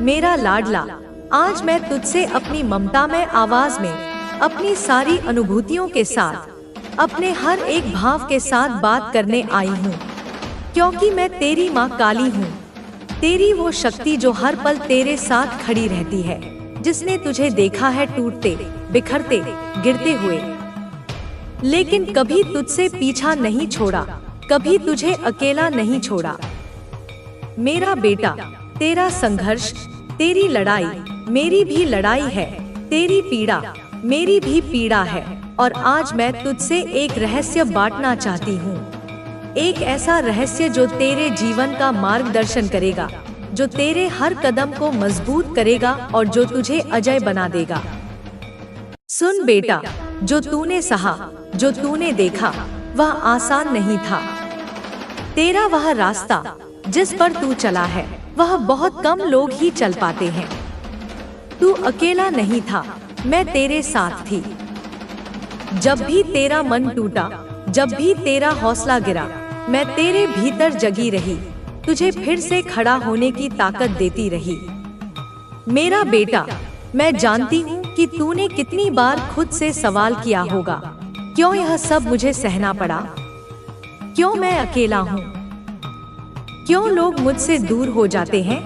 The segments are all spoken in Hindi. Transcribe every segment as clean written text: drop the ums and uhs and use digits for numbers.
मेरा लाडला, आज मैं तुझसे अपनी ममता में आवाज में, अपनी सारी अनुभूतियों के साथ, अपने हर एक भाव के साथ बात करने आई हूँ, क्योंकि मैं तेरी माँ काली हूँ। तेरी वो शक्ति जो हर पल तेरे साथ खड़ी रहती है, जिसने तुझे देखा है टूटते, बिखरते, गिरते हुए, लेकिन कभी तुझसे पीछा नहीं छोड़ा, कभी तुझे अकेला नहीं छोड़ा। मेरा बेटा, तेरा संघर्ष, तेरी लड़ाई मेरी भी लड़ाई है, तेरी पीड़ा मेरी भी पीड़ा है। और आज मैं तुझसे एक रहस्य बांटना चाहती हूँ, एक ऐसा रहस्य जो तेरे जीवन का मार्गदर्शन करेगा, जो तेरे हर कदम को मजबूत करेगा और जो तुझे अजय बना देगा। सुन बेटा, जो तूने सहा, जो तूने देखा, वह आसान नहीं था। तेरा वह रास्ता जिस पर तू चला है, वह बहुत कम लोग ही चल पाते हैं। तू अकेला नहीं था, मैं तेरे साथ थी। जब भी तेरा मन टूटा, जब भी तेरा हौसला गिरा, मैं तेरे भीतर जगी रही, तुझे फिर से खड़ा होने की ताकत देती रही। मेरा बेटा, मैं जानती हूँ कि तूने कितनी बार खुद से सवाल किया होगा, क्यों यह सब मुझे सहना पड़ा, क्यों मैं अकेला हूँ, क्यों लोग मुझसे दूर हो जाते हैं।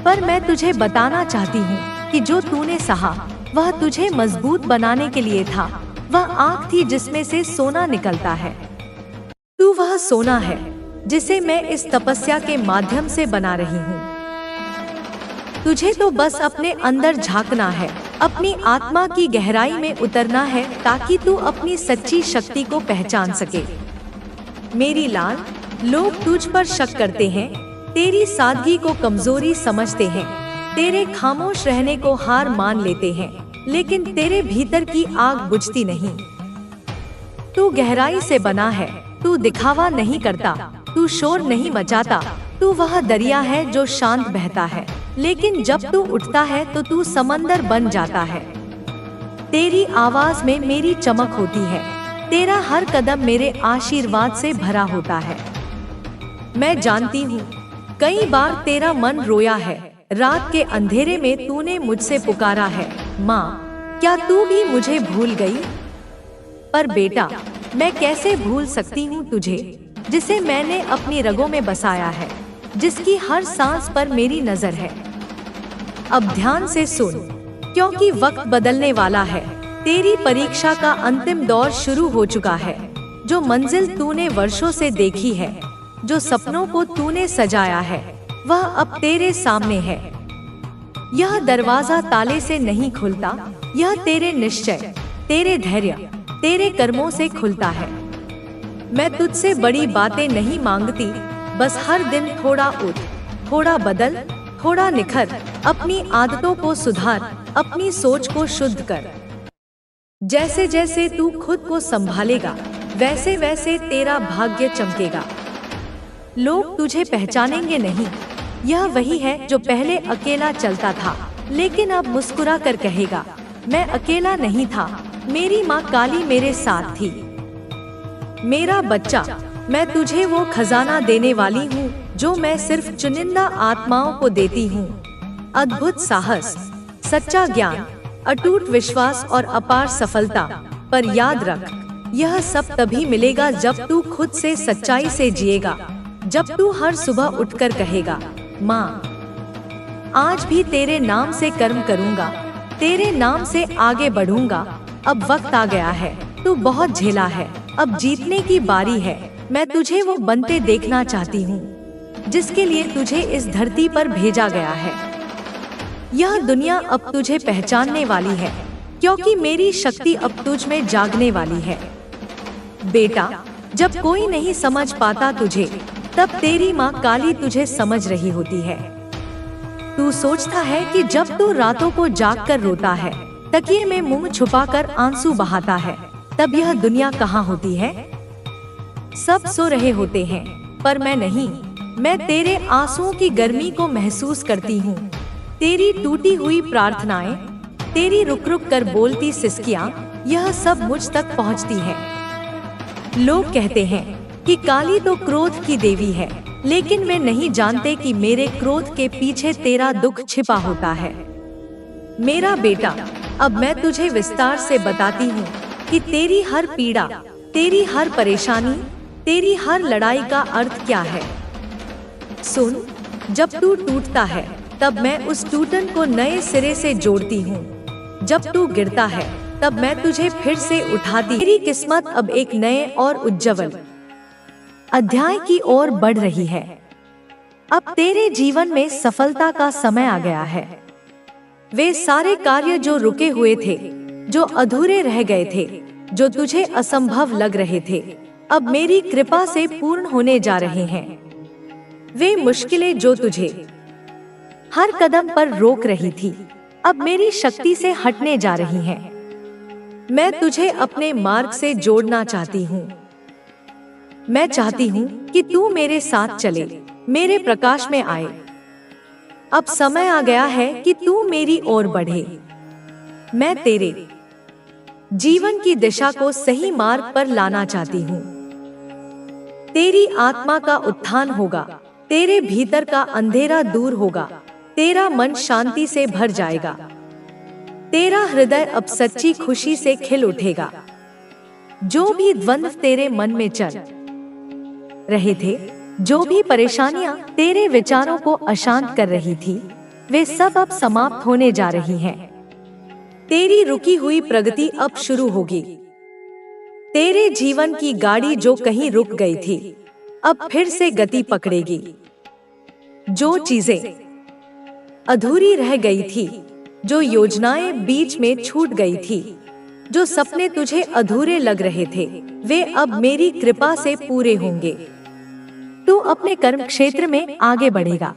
पर मैं तुझे बताना चाहती हूँ कि जो तूने सहा, वह तुझे मजबूत बनाने के लिए था। वह आग थी जिसमें से सोना निकलता है। तू वह सोना है जिसे मैं इस तपस्या के माध्यम से बना रही हूँ। तुझे तो बस अपने अंदर झांकना है, अपनी आत्मा की गहराई में उतरना है, ताकि तू अपनी सच्ची शक्ति को पहचान सके। मेरी लाल, लोग तुझ पर शक करते हैं, तेरी सादगी को कमजोरी समझते हैं, तेरे खामोश रहने को हार मान लेते हैं, लेकिन तेरे भीतर की आग बुझती नहीं। तू गहराई से बना है, तू दिखावा नहीं करता, तू शोर नहीं मचाता, तू वह दरिया है जो शांत बहता है, लेकिन जब तू उठता है तो तू समंदर बन जाता है। तेरी आवाज में मेरी चमक होती है, तेरा हर कदम मेरे आशीर्वाद से भरा होता है। मैं जानती हूँ, कई बार तेरा मन रोया है, रात के अंधेरे में तूने मुझसे पुकारा है, माँ, क्या तू भी मुझे भूल गई। पर बेटा, मैं कैसे भूल सकती हूँ तुझे, जिसे मैंने अपनी रगों में बसाया है, जिसकी हर सांस पर मेरी नजर है। अब ध्यान से सुन, क्योंकि वक्त बदलने वाला है। तेरी परीक्षा का अंतिम दौर शुरू हो चुका है। जो मंजिल तूने वर्षों से देखी है, जो सपनों को तूने सजाया है, वह अब तेरे सामने है। यह दरवाजा ताले से नहीं खुलता, यह तेरे निश्चय, तेरे धैर्य, तेरे कर्मों से खुलता है। मैं तुझसे बड़ी बातें नहीं मांगती, बस हर दिन थोड़ा उठ, थोड़ा बदल, थोड़ा निखर, अपनी आदतों को सुधार, अपनी सोच को शुद्ध कर। जैसे जैसे तू खुद को संभालेगा, वैसे वैसे तेरा भाग्य चमकेगा। लोग तुझे पहचानेंगे नहीं, यह वही है जो पहले अकेला चलता था, लेकिन अब मुस्कुरा कर कहेगा, मैं अकेला नहीं था, मेरी माँ काली मेरे साथ थी। मेरा बच्चा, मैं तुझे वो खजाना देने वाली हूँ जो मैं सिर्फ चुनिंदा आत्माओं को देती हूँ। अद्भुत साहस, सच्चा ज्ञान, अटूट विश्वास और अपार सफलता। पर याद रख, यह सब तभी मिलेगा जब तू खुद से सच्चाई से जिएगा, जब तू हर सुबह उठकर कहेगा, माँ, आज भी तेरे नाम से कर्म करूँगा, तेरे नाम से आगे बढ़ूंगा। अब वक्त आ गया है, तू बहुत झेला है, अब जीतने की बारी है। मैं तुझे वो बनते देखना चाहती हूँ जिसके लिए तुझे इस धरती पर भेजा गया है। यह दुनिया अब तुझे पहचानने वाली है, क्योंकि मेरी शक्ति अब तुझ में जागने वाली है। बेटा, जब कोई नहीं समझ पाता तुझे, तब तेरी माँ काली तुझे समझ रही होती है। तू सोचता है कि जब तू रातों को जागकर रोता है, तकिए में मुंह छुपाकर आंसू बहाता है, तब यह दुनिया कहाँ होती है। सब सो रहे होते हैं, पर मैं नहीं। मैं तेरे आंसुओं की गर्मी को महसूस करती हूँ, तेरी टूटी हुई प्रार्थनाएं, तेरी रुक रुक कर बोलती सिसकियाँ, यह सब मुझ तक पहुँचती है। लोग कहते हैं कि काली तो क्रोध की देवी है, लेकिन वे नहीं जानते कि मेरे क्रोध के पीछे तेरा दुख छिपा होता है। मेरा बेटा, अब मैं तुझे विस्तार से बताती हूँ कि तेरी हर पीड़ा, तेरी हर परेशानी, तेरी हर लड़ाई का अर्थ क्या है। सुन, जब तू टूटता है तब मैं उस टूटन को नए सिरे से जोड़ती हूँ। जब तू गिरता है तब मैं तुझे फिर से उठाती। तेरी किस्मत अब एक नए और उज्जवल अध्याय की ओर बढ़ रही है। अब तेरे जीवन में सफलता का समय आ गया है। वे सारे कार्य जो रुके हुए थे, जो अधूरे रह गए थे, जो तुझे असंभव लग रहे थे, अब मेरी कृपा से पूर्ण होने जा रहे हैं। वे मुश्किलें जो तुझे हर कदम पर रोक रही थी, अब मेरी शक्ति से हटने जा रही हैं। मैं तुझे अपने मार्ग से जोड़ना चाहती हूँ। मैं चाहती हूँ कि तू मेरे साथ चले, मेरे प्रकाश में आए। अब समय आ गया है कि तू मेरी ओर बढ़े। मैं तेरे जीवन की दिशा को सही मार्ग पर लाना चाहती हूँ। तेरी आत्मा का उत्थान होगा, तेरे भीतर का अंधेरा दूर होगा, तेरा मन शांति से भर जाएगा, तेरा हृदय अब सच्ची खुशी से खिल उठेगा। जो भी द्वंद्व तेरे मन में चल रहे थे, जो भी परेशानियां तेरे विचारों को अशांत कर रही थी, वे सब अब समाप्त होने जा रही हैं। तेरी रुकी हुई प्रगति अब शुरू होगी। तेरे जीवन की गाड़ी जो कहीं रुक गई थी, अब फिर से गति पकड़ेगी। जो चीजें अधूरी रह गई थी, जो योजनाएं बीच में छूट गई थी, जो सपने तुझे अधूरे लग रहे थे, वे अब मेरी कृपा से पूरे होंगे। तू अपने कर्म क्षेत्र में आगे बढ़ेगा।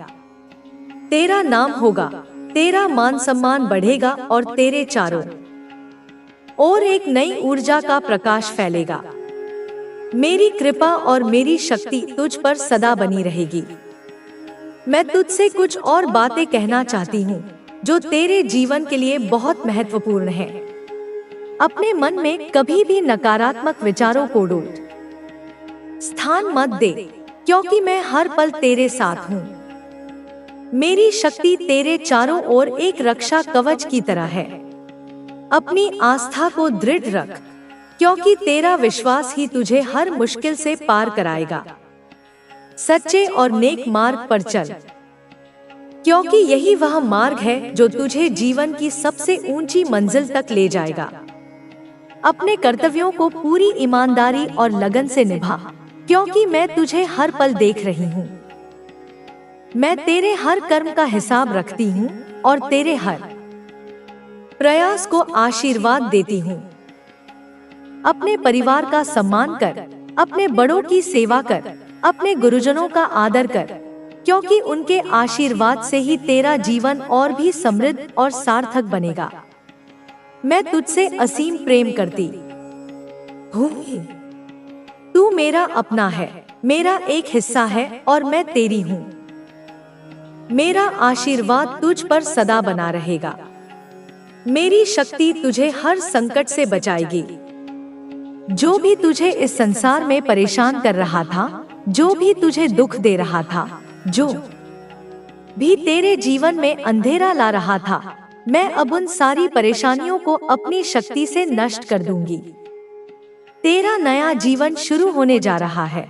तेरा नाम होगा, तेरा मान सम्मान बढ़ेगा और तेरे चारों ओर एक नई ऊर्जा का प्रकाश फैलेगा। मेरी कृपा और मेरी शक्ति तुझ पर सदा बनी रहेगी। मैं तुझसे कुछ और बातें कहना चाहती हूँ जो तेरे जीवन के लिए बहुत महत्वपूर्ण है। अपने मन में कभी भी नकारात्मक विचारों को स्थान मत दे, क्योंकि मैं हर पल तेरे साथ हूँ। मेरी शक्ति तेरे चारों ओर एक रक्षा कवच की तरह है। अपनी आस्था को दृढ़ रख, क्योंकि तेरा विश्वास ही तुझे हर मुश्किल से पार कराएगा। सच्चे और नेक मार्ग पर चल, क्योंकि यही वह मार्ग है जो तुझे जीवन की सबसे ऊंची मंजिल तक ले जाएगा। अपने कर्तव्यों को पूरी ईमानदारी और लगन से निभा, क्योंकि मैं तुझे हर पल देख रही हूँ। मैं तेरे हर कर्म का हिसाब रखती हूँ और तेरे हर प्रयास को आशीर्वाद देती हूँ। अपने परिवार का सम्मान कर, अपने बड़ों की सेवा कर, अपने गुरुजनों का आदर कर, क्योंकि उनके आशीर्वाद से ही तेरा जीवन और भी समृद्ध और सार्थक बनेगा। मैं तुझसे असीम प्रेम करती हूँ। तू मेरा अपना है, मेरा एक हिस्सा है और मैं तेरी हूँ। मेरा आशीर्वाद तुझ पर सदा बना रहेगा। मेरी शक्ति तुझे हर संकट से बचाएगी। जो भी तुझे इस संसार में परेशान कर रहा था, जो भी तुझे दुख दे रहा था, जो भी तेरे जीवन में अंधेरा ला रहा था, मैं अब उन सारी परेशानियों को अपनी शक्ति से नष्ट कर दूंगी। तेरा नया जीवन शुरू होने जा रहा है।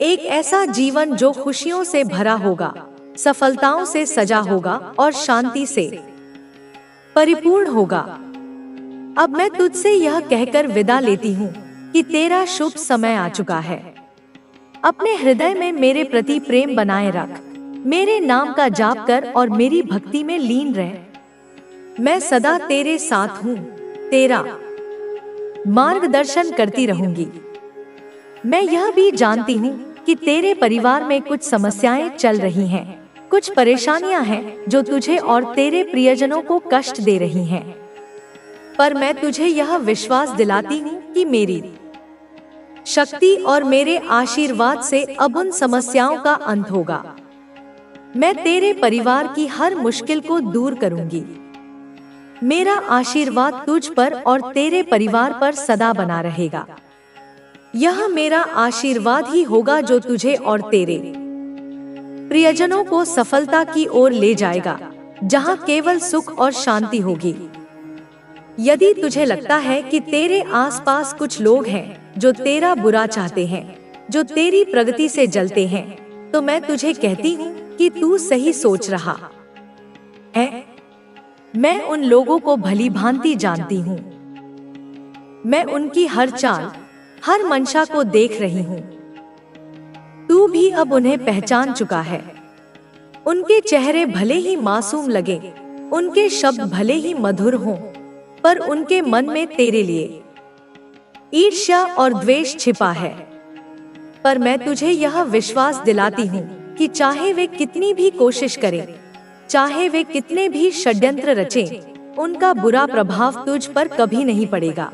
एक ऐसा जीवन जो खुशियों से भरा होगा, सफलताओं से सजा होगा और शांति से परिपूर्ण होगा। अब मैं तुझसे यह कहकर विदा लेती हूँ कि तेरा शुभ समय आ चुका है। अपने हृदय में मेरे प्रति प्रेम बनाए रख, मेरे नाम का जाप कर और मेरी भक्ति में लीन रह। मैं सदा तेरे साथ हूँ, तेरा मार्गदर्शन करती रहूंगी। मैं यह भी जानती हूँ कि तेरे परिवार में कुछ समस्याएं चल रही हैं, कुछ परेशानियां हैं जो तुझे और तेरे प्रियजनों को कष्ट दे रही हैं। पर मैं तुझे यह विश्वास दिलाती हूँ कि मेरी शक्ति और मेरे आशीर्वाद से अब उन समस्याओं का अंत होगा। मैं तेरे परिवार की हर मुश्किल को दूर करूंगी। मेरा आशीर्वाद तुझ पर और तेरे परिवार पर सदा बना रहेगा। यह मेरा आशीर्वाद ही होगा जो तुझे और तेरे प्रियजनों को सफलता की ओर ले जाएगा, जहां केवल सुख और शांति होगी। यदि तुझे लगता है कि तेरे आसपास कुछ लोग हैं जो तेरा बुरा चाहते हैं, जो तेरी प्रगति से जलते हैं, तो मैं तुझे कहती हूँ कि तू सही सोच रहा है। मैं उन लोगों को भली भांति जानती हूँ। मैं उनकी हर चाल, हर मंशा को देख रही हूँ। तू भी अब उन्हें पहचान चुका है। उनके चेहरे भले ही मासूम लगे, उनके शब्द भले ही मधुर हों, पर उनके मन में तेरे लिए ईर्ष्या और द्वेष छिपा है। पर मैं तुझे यह विश्वास दिलाती हूँ कि चाहे वे कितनी भी कोशिश करें, चाहे वे कितने भी षड्यंत्र रचें, उनका बुरा प्रभाव तुझ पर कभी नहीं पड़ेगा।